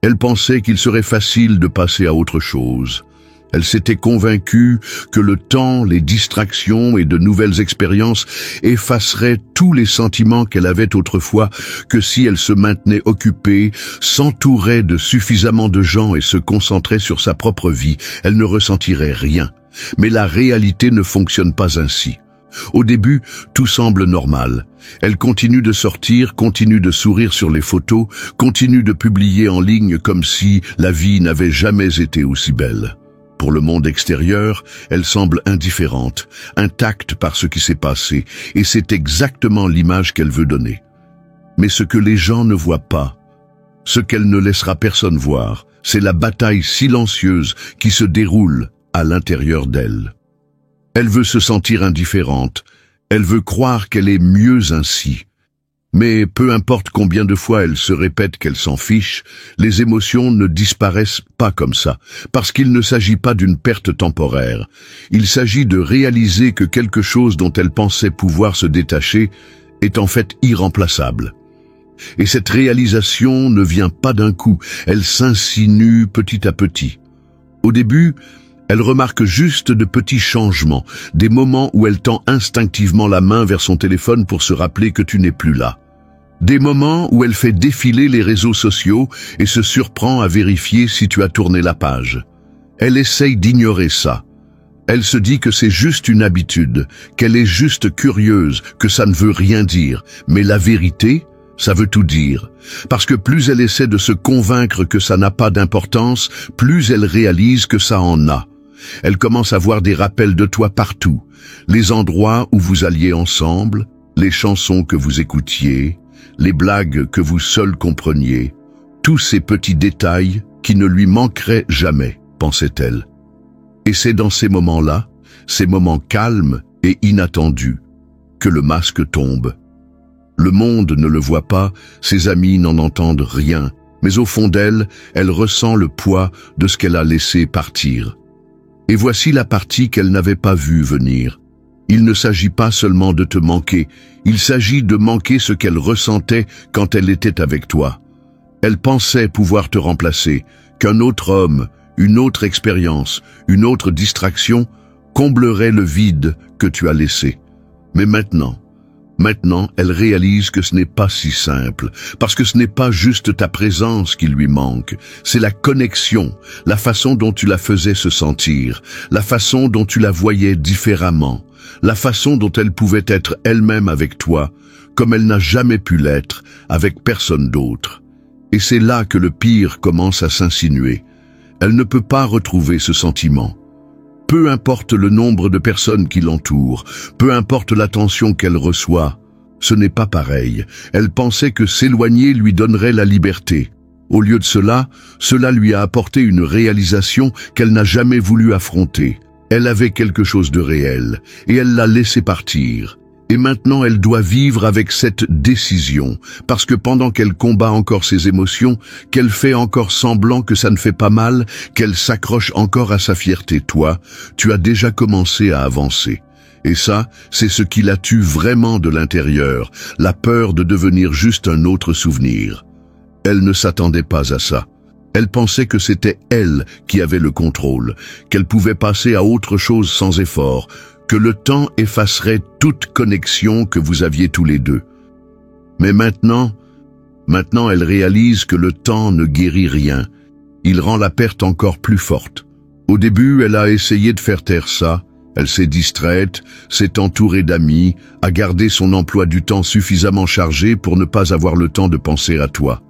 Elle pensait qu'il serait facile de passer à autre chose. Elle s'était convaincue que le temps, les distractions et de nouvelles expériences effaceraient tous les sentiments qu'elle avait autrefois, que si elle se maintenait occupée, s'entourait de suffisamment de gens et se concentrait sur sa propre vie, elle ne ressentirait rien. Mais la réalité ne fonctionne pas ainsi. Au début, tout semble normal. Elle continue de sortir, continue de sourire sur les photos, continue de publier en ligne comme si la vie n'avait jamais été aussi belle. Pour le monde extérieur, elle semble indifférente, intacte par ce qui s'est passé, et c'est exactement l'image qu'elle veut donner. Mais ce que les gens ne voient pas, ce qu'elle ne laissera personne voir, c'est la bataille silencieuse qui se déroule à l'intérieur d'elle. Elle veut se sentir indifférente, elle veut croire qu'elle est mieux ainsi. Mais peu importe combien de fois elle se répète qu'elle s'en fiche, les émotions ne disparaissent pas comme ça, parce qu'il ne s'agit pas d'une perte temporaire. Il s'agit de réaliser que quelque chose dont elle pensait pouvoir se détacher est en fait irremplaçable. Et cette réalisation ne vient pas d'un coup, elle s'insinue petit à petit. Au début, elle remarque juste de petits changements, des moments où elle tend instinctivement la main vers son téléphone pour se rappeler que tu n'es plus là. Des moments où elle fait défiler les réseaux sociaux et se surprend à vérifier si tu as tourné la page. Elle essaye d'ignorer ça. Elle se dit que c'est juste une habitude, qu'elle est juste curieuse, que ça ne veut rien dire. Mais la vérité, ça veut tout dire. Parce que plus elle essaie de se convaincre que ça n'a pas d'importance, plus elle réalise que ça en a. Elle commence à voir des rappels de toi partout. Les endroits où vous alliez ensemble, les chansons que vous écoutiez, les blagues que vous seuls compreniez. Tous ces petits détails qui ne lui manqueraient jamais, pensait-elle. Et c'est dans ces moments-là, ces moments calmes et inattendus, que le masque tombe. Le monde ne le voit pas, ses amis n'en entendent rien, mais au fond d'elle, elle ressent le poids de ce qu'elle a laissé partir. Et voici la partie qu'elle n'avait pas vue venir. Il ne s'agit pas seulement de te manquer, il s'agit de manquer ce qu'elle ressentait quand elle était avec toi. Elle pensait pouvoir te remplacer, qu'un autre homme, une autre expérience, une autre distraction comblerait le vide que tu as laissé. Mais maintenant, elle réalise que ce n'est pas si simple, parce que ce n'est pas juste ta présence qui lui manque, c'est la connexion, la façon dont tu la faisais se sentir, la façon dont tu la voyais différemment, la façon dont elle pouvait être elle-même avec toi, comme elle n'a jamais pu l'être avec personne d'autre. Et c'est là que le pire commence à s'insinuer. Elle ne peut pas retrouver ce sentiment. Peu importe le nombre de personnes qui l'entourent, peu importe l'attention qu'elle reçoit, ce n'est pas pareil. Elle pensait que s'éloigner lui donnerait la liberté. Au lieu de cela lui a apporté une réalisation qu'elle n'a jamais voulu affronter. Elle avait quelque chose de réel, et elle l'a laissé partir. Et maintenant elle doit vivre avec cette décision, parce que pendant qu'elle combat encore ses émotions, qu'elle fait encore semblant que ça ne fait pas mal, qu'elle s'accroche encore à sa fierté, toi, tu as déjà commencé à avancer. Et ça, c'est ce qui la tue vraiment de l'intérieur, la peur de devenir juste un autre souvenir. Elle ne s'attendait pas à ça. Elle pensait que c'était elle qui avait le contrôle, qu'elle pouvait passer à autre chose sans effort, que le temps effacerait toute connexion que vous aviez tous les deux. Mais maintenant elle réalise que le temps ne guérit rien. Il rend la perte encore plus forte. Au début, elle a essayé de faire taire ça. Elle s'est distraite, s'est entourée d'amis, a gardé son emploi du temps suffisamment chargé pour ne pas avoir le temps de penser à toi.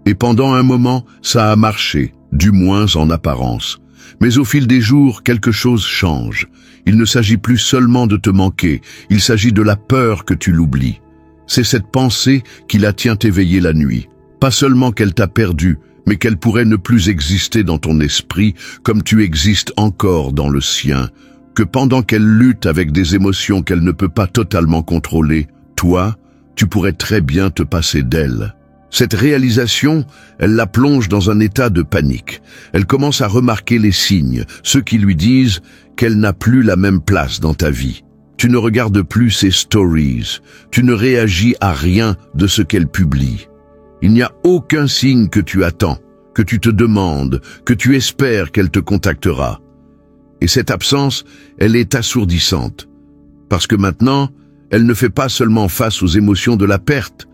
Et pendant un moment, ça a marché, du moins en apparence. Mais au fil des jours, quelque chose change. Il ne s'agit plus seulement de te manquer, il s'agit de la peur que tu l'oublies. C'est cette pensée qui la tient éveillée la nuit. Pas seulement qu'elle t'a perdu, mais qu'elle pourrait ne plus exister dans ton esprit comme tu existes encore dans le sien. Que pendant qu'elle lutte avec des émotions qu'elle ne peut pas totalement contrôler, toi, tu pourrais très bien te passer d'elle. Cette réalisation, elle la plonge dans un état de panique. Elle commence à remarquer les signes, ceux qui lui disent qu'elle n'a plus la même place dans ta vie. Tu ne regardes plus ses stories, tu ne réagis à rien de ce qu'elle publie. Il n'y a aucun signe que tu attends, que tu te demandes, que tu espères qu'elle te contactera. Et cette absence, elle est assourdissante. Parce que maintenant, elle ne fait pas seulement face aux émotions de la perte,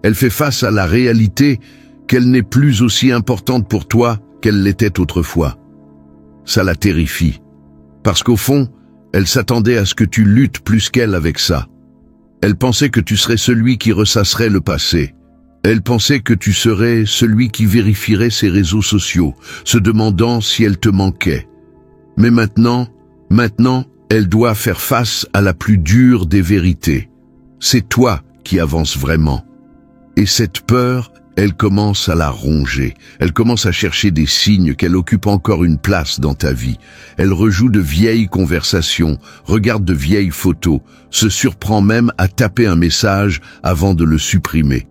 elle fait face à la réalité qu'elle n'est plus aussi importante pour toi qu'elle l'était autrefois. Ça la terrifie. Parce qu'au fond, elle s'attendait à ce que tu luttes plus qu'elle avec ça. Elle pensait que tu serais celui qui ressasserait le passé. Elle pensait que tu serais celui qui vérifierait ses réseaux sociaux, se demandant si elle te manquait. Mais maintenant, elle doit faire face à la plus dure des vérités. C'est toi qui avances vraiment. Et cette peur, elle commence à la ronger. Elle commence à chercher des signes qu'elle occupe encore une place dans ta vie. Elle rejoue de vieilles conversations, regarde de vieilles photos, se surprend même à taper un message avant de le supprimer.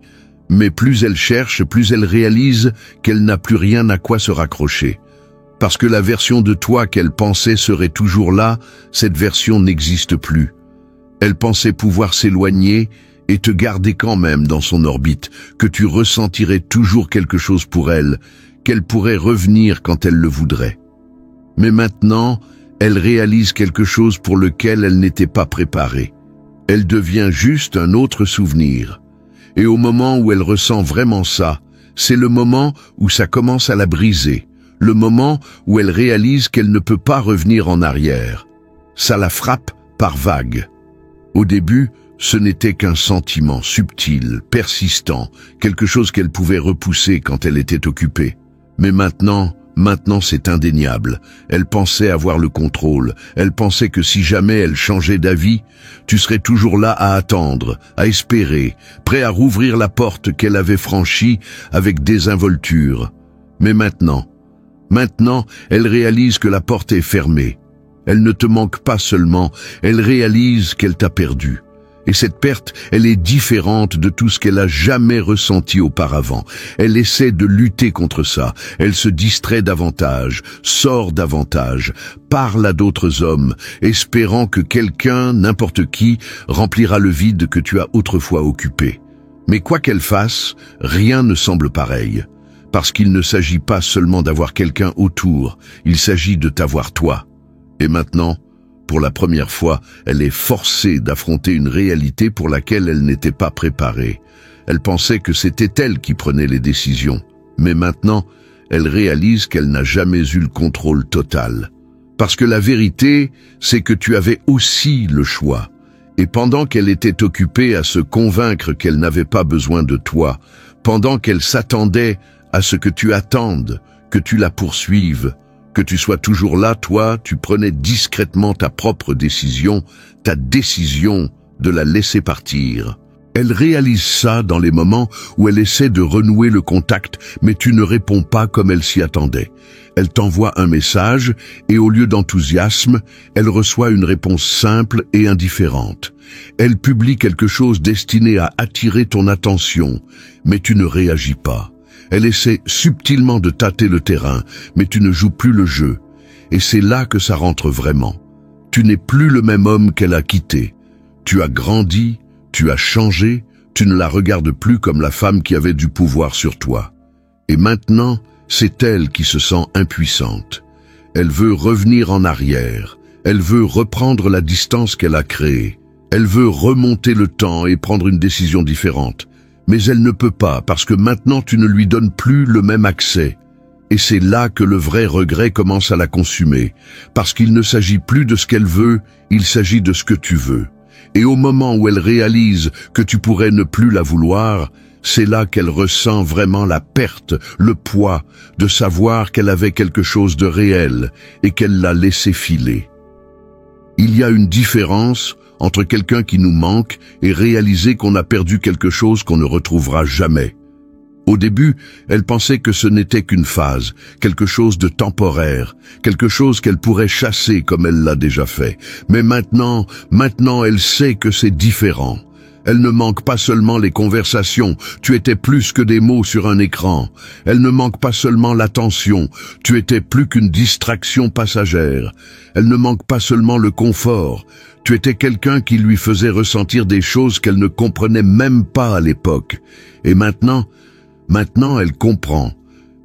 Mais plus elle cherche, plus elle réalise qu'elle n'a plus rien à quoi se raccrocher. Parce que la version de toi qu'elle pensait serait toujours là, cette version n'existe plus. Elle pensait pouvoir s'éloigner et te garder quand même dans son orbite, que tu ressentirais toujours quelque chose pour elle, qu'elle pourrait revenir quand elle le voudrait. Mais maintenant, elle réalise quelque chose pour lequel elle n'était pas préparée. Elle devient juste un autre souvenir. Et au moment où elle ressent vraiment ça, c'est le moment où ça commence à la briser, le moment où elle réalise qu'elle ne peut pas revenir en arrière. Ça la frappe par vagues. Au début, ce n'était qu'un sentiment subtil, persistant, quelque chose qu'elle pouvait repousser quand elle était occupée. Mais maintenant c'est indéniable. Elle pensait avoir le contrôle. Elle pensait que si jamais elle changeait d'avis, tu serais toujours là à attendre, à espérer, prêt à rouvrir la porte qu'elle avait franchie avec désinvolture. Mais maintenant, elle réalise que la porte est fermée. Elle ne te manque pas seulement, elle réalise qu'elle t'a perdu. Et cette perte, elle est différente de tout ce qu'elle a jamais ressenti auparavant. Elle essaie de lutter contre ça. Elle se distrait davantage, sort davantage, parle à d'autres hommes, espérant que quelqu'un, n'importe qui, remplira le vide que tu as autrefois occupé. Mais quoi qu'elle fasse, rien ne semble pareil. Parce qu'il ne s'agit pas seulement d'avoir quelqu'un autour, il s'agit de t'avoir toi. Et maintenant, pour la première fois, elle est forcée d'affronter une réalité pour laquelle elle n'était pas préparée. Elle pensait que c'était elle qui prenait les décisions. Mais maintenant, elle réalise qu'elle n'a jamais eu le contrôle total. Parce que la vérité, c'est que tu avais aussi le choix. Et pendant qu'elle était occupée à se convaincre qu'elle n'avait pas besoin de toi, pendant qu'elle s'attendait à ce que tu attendes, que tu la poursuives, que tu sois toujours là, toi, tu prenais discrètement ta propre décision, ta décision de la laisser partir. Elle réalise ça dans les moments où elle essaie de renouer le contact, mais tu ne réponds pas comme elle s'y attendait. Elle t'envoie un message et au lieu d'enthousiasme, elle reçoit une réponse simple et indifférente. Elle publie quelque chose destiné à attirer ton attention, mais tu ne réagis pas. Elle essaie subtilement de tâter le terrain, mais tu ne joues plus le jeu. Et c'est là que ça rentre vraiment. Tu n'es plus le même homme qu'elle a quitté. Tu as grandi, tu as changé, tu ne la regardes plus comme la femme qui avait du pouvoir sur toi. Et maintenant, c'est elle qui se sent impuissante. Elle veut revenir en arrière. Elle veut reprendre la distance qu'elle a créée. Elle veut remonter le temps et prendre une décision différente. Mais elle ne peut pas parce que maintenant tu ne lui donnes plus le même accès. Et c'est là que le vrai regret commence à la consumer. Parce qu'il ne s'agit plus de ce qu'elle veut, il s'agit de ce que tu veux. Et au moment où elle réalise que tu pourrais ne plus la vouloir, c'est là qu'elle ressent vraiment la perte, le poids, de savoir qu'elle avait quelque chose de réel et qu'elle l'a laissé filer. Il y a une différence entre quelqu'un qui nous manque et réaliser qu'on a perdu quelque chose qu'on ne retrouvera jamais. Au début, elle pensait que ce n'était qu'une phase, quelque chose de temporaire, quelque chose qu'elle pourrait chasser comme elle l'a déjà fait. Mais maintenant, elle sait que c'est différent. Elle ne manque pas seulement les conversations, tu étais plus que des mots sur un écran. Elle ne manque pas seulement l'attention, tu étais plus qu'une distraction passagère. Elle ne manque pas seulement le confort, tu étais quelqu'un qui lui faisait ressentir des choses qu'elle ne comprenait même pas à l'époque. Et maintenant, elle comprend.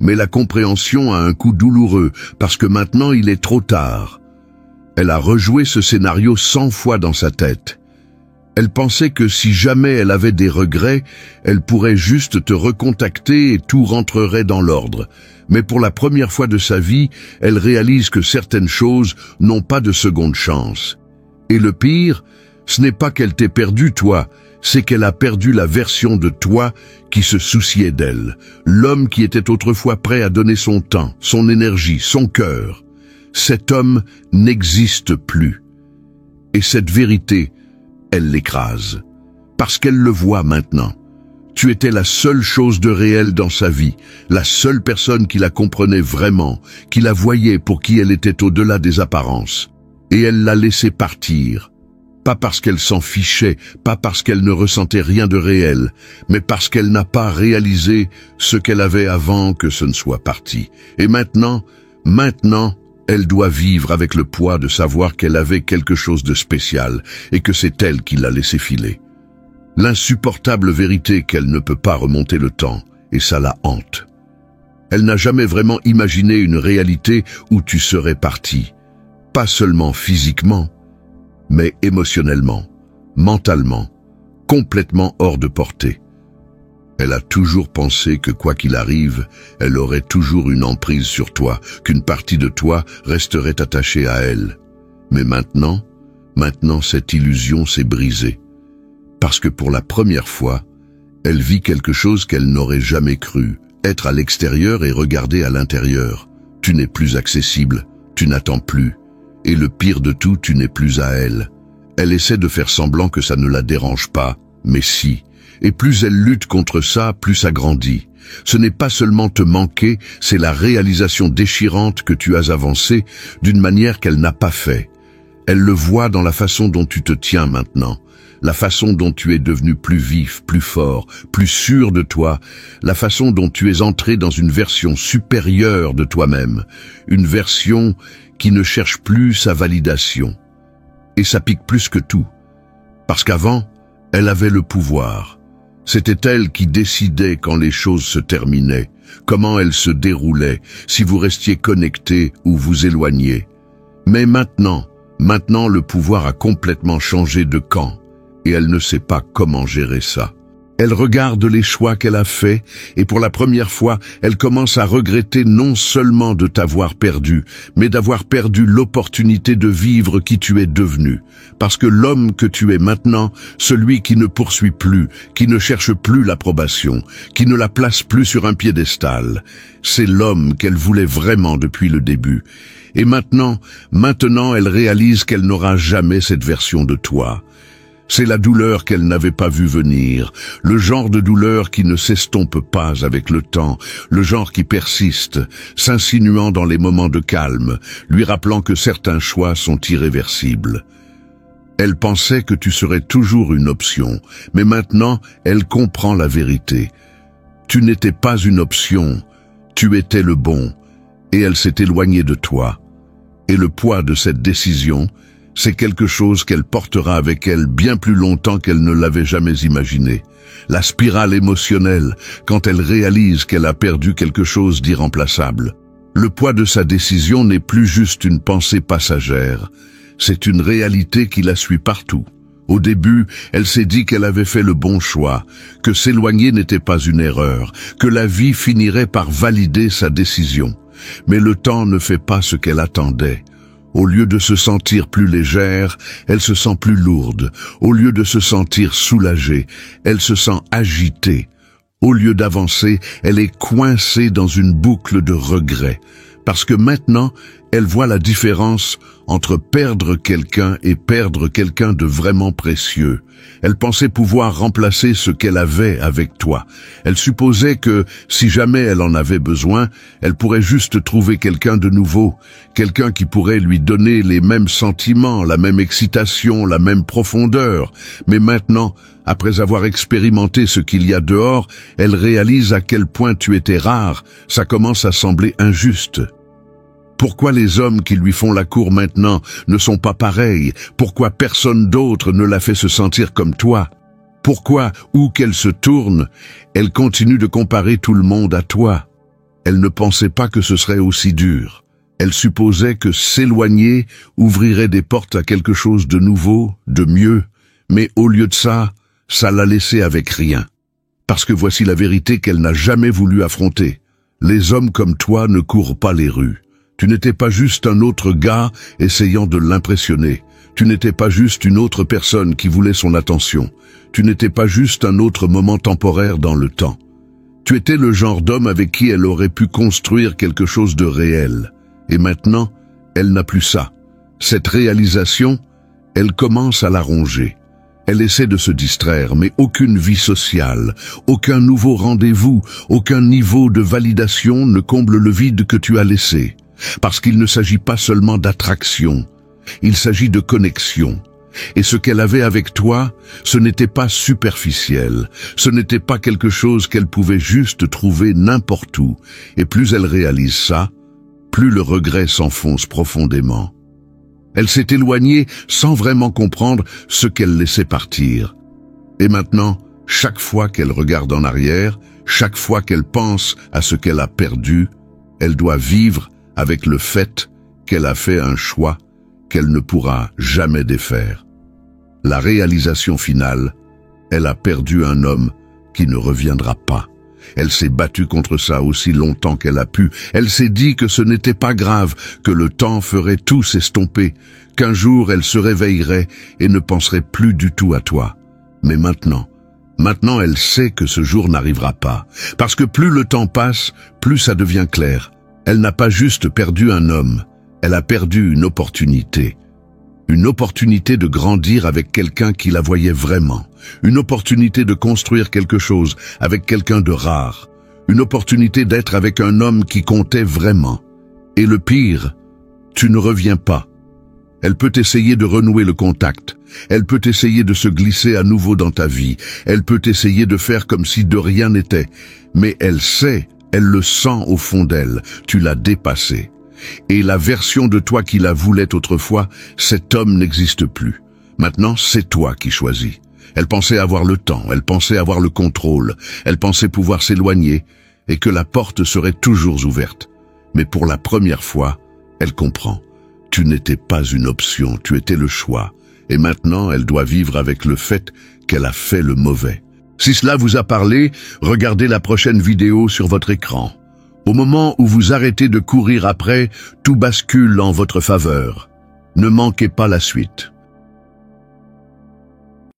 Mais la compréhension a un coup douloureux, parce que maintenant il est trop tard. Elle a rejoué ce scénario 100 fois dans sa tête. Elle pensait que si jamais elle avait des regrets, elle pourrait juste te recontacter et tout rentrerait dans l'ordre. Mais pour la première fois de sa vie, elle réalise que certaines choses n'ont pas de seconde chance. Et le pire, ce n'est pas qu'elle t'ait perdu toi, c'est qu'elle a perdu la version de toi qui se souciait d'elle. L'homme qui était autrefois prêt à donner son temps, son énergie, son cœur. Cet homme n'existe plus. Et cette vérité, elle l'écrase. Parce qu'elle le voit maintenant. Tu étais la seule chose de réel dans sa vie, la seule personne qui la comprenait vraiment, qui la voyait pour qui elle était au-delà des apparences. Et elle l'a laissé partir. Pas parce qu'elle s'en fichait, pas parce qu'elle ne ressentait rien de réel, mais parce qu'elle n'a pas réalisé ce qu'elle avait avant que ce ne soit parti. Et maintenant, elle doit vivre avec le poids de savoir qu'elle avait quelque chose de spécial et que c'est elle qui l'a laissé filer. L'insupportable vérité qu'elle ne peut pas remonter le temps, et ça la hante. Elle n'a jamais vraiment imaginé une réalité où tu serais parti. Pas seulement physiquement, mais émotionnellement, mentalement, complètement hors de portée. Elle a toujours pensé que quoi qu'il arrive, elle aurait toujours une emprise sur toi, qu'une partie de toi resterait attachée à elle. Mais maintenant cette illusion s'est brisée. Parce que pour la première fois, elle vit quelque chose qu'elle n'aurait jamais cru, être à l'extérieur et regarder à l'intérieur. Tu n'es plus accessible, tu n'attends plus. Et le pire de tout, tu n'es plus à elle. Elle essaie de faire semblant que ça ne la dérange pas, mais si. Et plus elle lutte contre ça, plus ça grandit. Ce n'est pas seulement te manquer, c'est la réalisation déchirante que tu as avancée d'une manière qu'elle n'a pas fait. Elle le voit dans la façon dont tu te tiens maintenant, la façon dont tu es devenu plus vif, plus fort, plus sûr de toi, la façon dont tu es entré dans une version supérieure de toi-même, une version qui ne cherche plus sa validation. Et ça pique plus que tout, parce qu'avant, elle avait le pouvoir. C'était elle qui décidait quand les choses se terminaient, comment elles se déroulaient, si vous restiez connectés ou vous éloigniez. Mais maintenant le pouvoir a complètement changé de camp, et elle ne sait pas comment gérer ça. Elle regarde les choix qu'elle a faits, et pour la première fois, elle commence à regretter non seulement de t'avoir perdu, mais d'avoir perdu l'opportunité de vivre qui tu es devenu. Parce que l'homme que tu es maintenant, celui qui ne poursuit plus, qui ne cherche plus l'approbation, qui ne la place plus sur un piédestal, c'est l'homme qu'elle voulait vraiment depuis le début. Et maintenant, elle réalise qu'elle n'aura jamais cette version de toi. C'est la douleur qu'elle n'avait pas vue venir, le genre de douleur qui ne s'estompe pas avec le temps, le genre qui persiste, s'insinuant dans les moments de calme, lui rappelant que certains choix sont irréversibles. Elle pensait que tu serais toujours une option, mais maintenant, elle comprend la vérité. Tu n'étais pas une option, tu étais le bon, et elle s'est éloignée de toi. Et le poids de cette décision, c'est quelque chose qu'elle portera avec elle bien plus longtemps qu'elle ne l'avait jamais imaginé. La spirale émotionnelle, quand elle réalise qu'elle a perdu quelque chose d'irremplaçable. Le poids de sa décision n'est plus juste une pensée passagère, c'est une réalité qui la suit partout. Au début, elle s'est dit qu'elle avait fait le bon choix, que s'éloigner n'était pas une erreur, que la vie finirait par valider sa décision. Mais le temps ne fait pas ce qu'elle attendait. Au lieu de se sentir plus légère, elle se sent plus lourde. Au lieu de se sentir soulagée, elle se sent agitée. Au lieu d'avancer, elle est coincée dans une boucle de regrets. Parce que maintenant, elle voit la différence entre perdre quelqu'un et perdre quelqu'un de vraiment précieux. Elle pensait pouvoir remplacer ce qu'elle avait avec toi. Elle supposait que, si jamais elle en avait besoin, elle pourrait juste trouver quelqu'un de nouveau, quelqu'un qui pourrait lui donner les mêmes sentiments, la même excitation, la même profondeur. Mais maintenant, après avoir expérimenté ce qu'il y a dehors, elle réalise à quel point tu étais rare. Ça commence à sembler injuste. Pourquoi les hommes qui lui font la cour maintenant ne sont pas pareils? Pourquoi personne d'autre ne la fait se sentir comme toi? Pourquoi, où qu'elle se tourne, elle continue de comparer tout le monde à toi? Elle ne pensait pas que ce serait aussi dur. Elle supposait que s'éloigner ouvrirait des portes à quelque chose de nouveau, de mieux, mais au lieu de ça, ça l'a laissée avec rien. Parce que voici la vérité qu'elle n'a jamais voulu affronter. Les hommes comme toi ne courent pas les rues. Tu n'étais pas juste un autre gars essayant de l'impressionner. Tu n'étais pas juste une autre personne qui voulait son attention. Tu n'étais pas juste un autre moment temporaire dans le temps. Tu étais le genre d'homme avec qui elle aurait pu construire quelque chose de réel. Et maintenant, elle n'a plus ça. Cette réalisation, elle commence à la ronger. Elle essaie de se distraire, mais aucune vie sociale, aucun nouveau rendez-vous, aucun niveau de validation ne comble le vide que tu as laissé. Parce qu'il ne s'agit pas seulement d'attraction, il s'agit de connexion. Et ce qu'elle avait avec toi, ce n'était pas superficiel, ce n'était pas quelque chose qu'elle pouvait juste trouver n'importe où. Et plus elle réalise ça, plus le regret s'enfonce profondément. Elle s'est éloignée sans vraiment comprendre ce qu'elle laissait partir. Et maintenant, chaque fois qu'elle regarde en arrière, chaque fois qu'elle pense à ce qu'elle a perdu, elle doit vivre avec le fait qu'elle a fait un choix qu'elle ne pourra jamais défaire. La réalisation finale, elle a perdu un homme qui ne reviendra pas. Elle s'est battue contre ça aussi longtemps qu'elle a pu. Elle s'est dit que ce n'était pas grave, que le temps ferait tout s'estomper, qu'un jour elle se réveillerait et ne penserait plus du tout à toi. Mais maintenant elle sait que ce jour n'arrivera pas. Parce que plus le temps passe, plus ça devient clair. Elle n'a pas juste perdu un homme, elle a perdu une opportunité. Une opportunité de grandir avec quelqu'un qui la voyait vraiment. Une opportunité de construire quelque chose avec quelqu'un de rare. Une opportunité d'être avec un homme qui comptait vraiment. Et le pire, tu ne reviens pas. Elle peut essayer de renouer le contact. Elle peut essayer de se glisser à nouveau dans ta vie. Elle peut essayer de faire comme si de rien n'était. Mais elle sait, elle le sent au fond d'elle. Tu l'as dépassé. Et la version de toi qui la voulait autrefois, cet homme n'existe plus. Maintenant, c'est toi qui choisis. Elle pensait avoir le temps, elle pensait avoir le contrôle, elle pensait pouvoir s'éloigner et que la porte serait toujours ouverte. Mais pour la première fois, elle comprend. Tu n'étais pas une option, tu étais le choix. Et maintenant, elle doit vivre avec le fait qu'elle a fait le mauvais. Si cela vous a parlé, regardez la prochaine vidéo sur votre écran. Au moment où vous arrêtez de courir après, tout bascule en votre faveur. Ne manquez pas la suite.